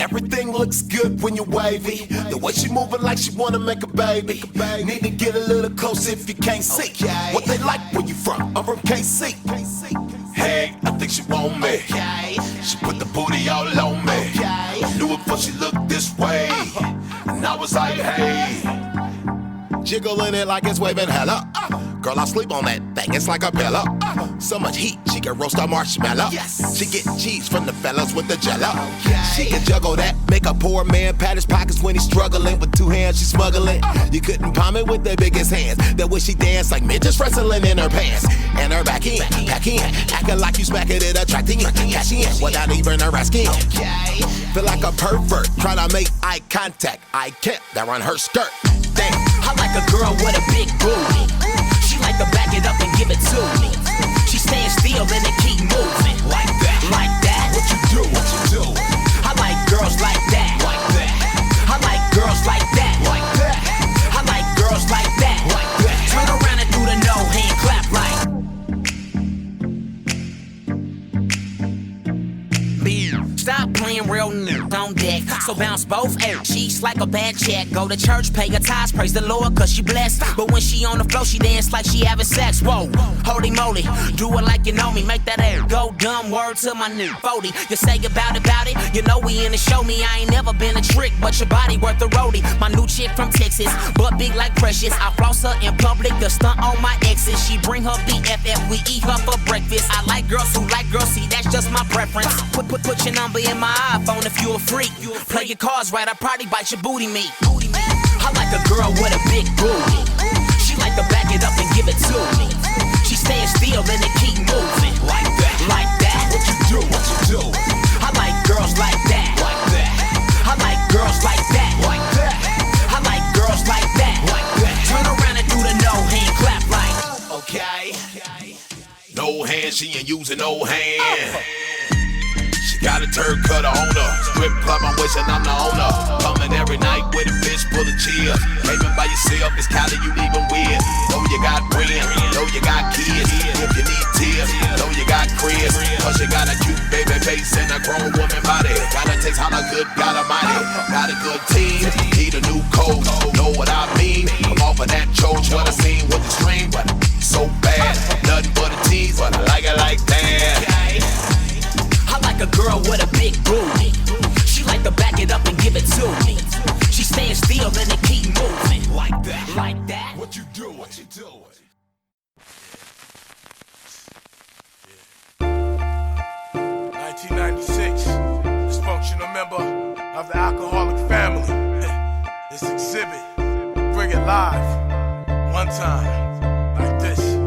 Everything looks good when you're wavy. The way she moving like she wanna make a baby. Need to get a little closer if you can't see. What they like where you from? I'm from KC. Hey, I think she want me. She put the booty all on me. Knew it before she looked this way. And I was like, hey. Jiggling it like it's waving hella. Girl, I sleep on that thing, it's like a pillow. So much heat, she can roast a marshmallow. Yes. She get cheese from the fellas with the jello. She can juggle that, make a poor man pat his pockets when he's struggling. With two hands, she smuggling. You couldn't palm it with the biggest hands. That way she dance like midgets wrestling in her pants. And her back in, acting like you smacking it, attracting, cashing in without even her asking. Feel like a pervert, trying to make eye contact. I can't, that on her skirt. Damn. I like a girl with a big booty. She like to back it up and give it to me. She staying still and then keep moving. Like that, like that. What you do, what you do? I like girls like that. Like that. I like girls like that. Like that. I like girls like that. Like that. Turn around and do the no hand clap like. Stop playing real new on deck. So bounce both air. She's like a bad check. Go to church, pay her tithes, praise the Lord, cause she blessed. But when she on the floor, she dance like she having sex. Whoa, holy moly, do it like you know me. Make that air go dumb, word to my new 40. You say about it, you know we in the show me. I ain't never been a trick, but your body worth a roadie. My new chick from Texas, but big like Precious. I floss her in public, the stunt on my exes. She bring her BFF, we eat her for breakfast. I like girls who like girls, see that's just my preference. Put your number in my iPhone if you a freak. Play your cards right, I probably bite your booty meat. I like a girl with a big booty. She like to back it up and give it to me. She staying still and then keep moving. Like that, like that. What you do, what you do? I like girls like that. Like that. I like girls like that. Like that. I like girls like that. Like that. Turn around and do the no hand clap like. Okay. No hand, she ain't using no hand. Got a turd cutter on her. Strip club, I'm wishing I'm the owner. Coming every night with a bitch full of cheer. Living by yourself, it's kinda you leaving weird. Know you got friends, know you got kids. If you need tears, know you got cribs. Cause you got a cute baby face and a grown woman body. Got a taste holla good, got a mighty. Got a good team, need a new coach. Know what I mean? Come off of that choach, what I seen with the stream. But so bad, nothing but a tease. But I like it like that. I like a girl with a big booty. She like to back it up and give it to me. She staying still and then keep moving. Like that, like that. What you do, what you do? 1996, dysfunctional member of the alcoholic family. This exhibit, bring it live, one time, like this.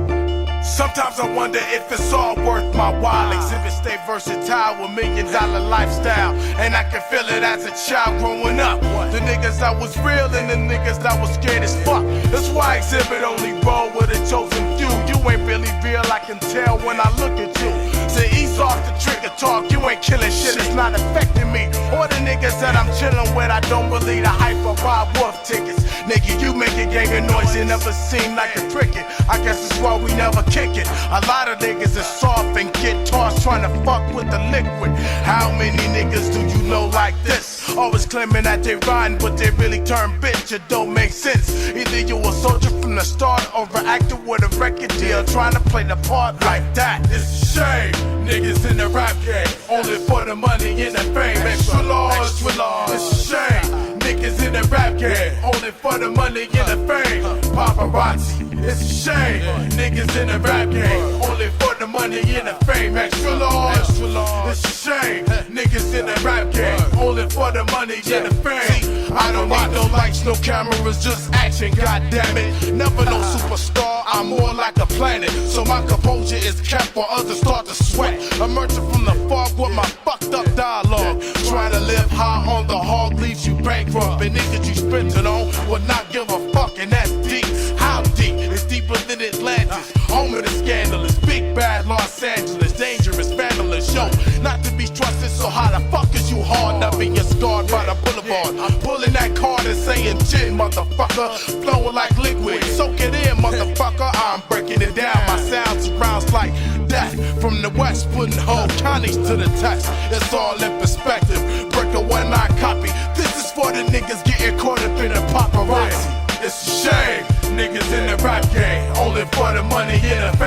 Sometimes I wonder if it's all worth my while. Exhibit stay versatile with $1 million lifestyle. And I can feel it as a child growing up. The niggas that was real and the niggas that was scared as fuck. That's why Exhibit only roll with a chosen few. You ain't really real, I can tell when I look at you. So ease off the trigger talk, you ain't killing shit, it's not affecting me. Or the niggas that I'm chilling with, I don't believe the hype or Rob Wolf tickets. Nigga, you make a gang of noise, you never seem like a cricket. I guess that's why we never kick it. A lot of niggas is soft and get tossed trying to fuck with the liquid. How many niggas do you know like this? Always claiming that they rhyme, but they really turn bitch, it don't make sense. Either you a soldier from the start or an actor with a record deal trying to play the part like that. It's a shame. Niggas in the rap game, only for the money and the fame. Extra large, extra large. It's a shame. Niggas in the rap game, only for the money and the fame. Paparazzi, it's a shame. Niggas in the rap game, only for the money and the fame. Extra large, extra large. It's a shame. Niggas in the rap game, only for the money and the fame. I don't need no lights, no cameras, just action. God damn it, never no superstar. I'm more like a planet, so my composure is kept while others start to sweat. Emerging from the fog with my fucked up dialogue. Trying to live high on the hog leaves you bankrupt. And niggas you spent it on would not give a fuck, and that's deep. How deep? It's deeper than Atlantis. Home of the scandalous, big bad Los Angeles, dangerous, vandalous. Yo, not to be trusted, so how the fuck is you hard? Not being scarred by the boulevard. I'm pulling that card and saying gin, motherfucker. Flowing like liquid, soak it in, motherfucker. I'm breaking it down. My sound surrounds like death. From the west, putting whole counties to the test. It's all in perspective. Break a one-eye it for the money in the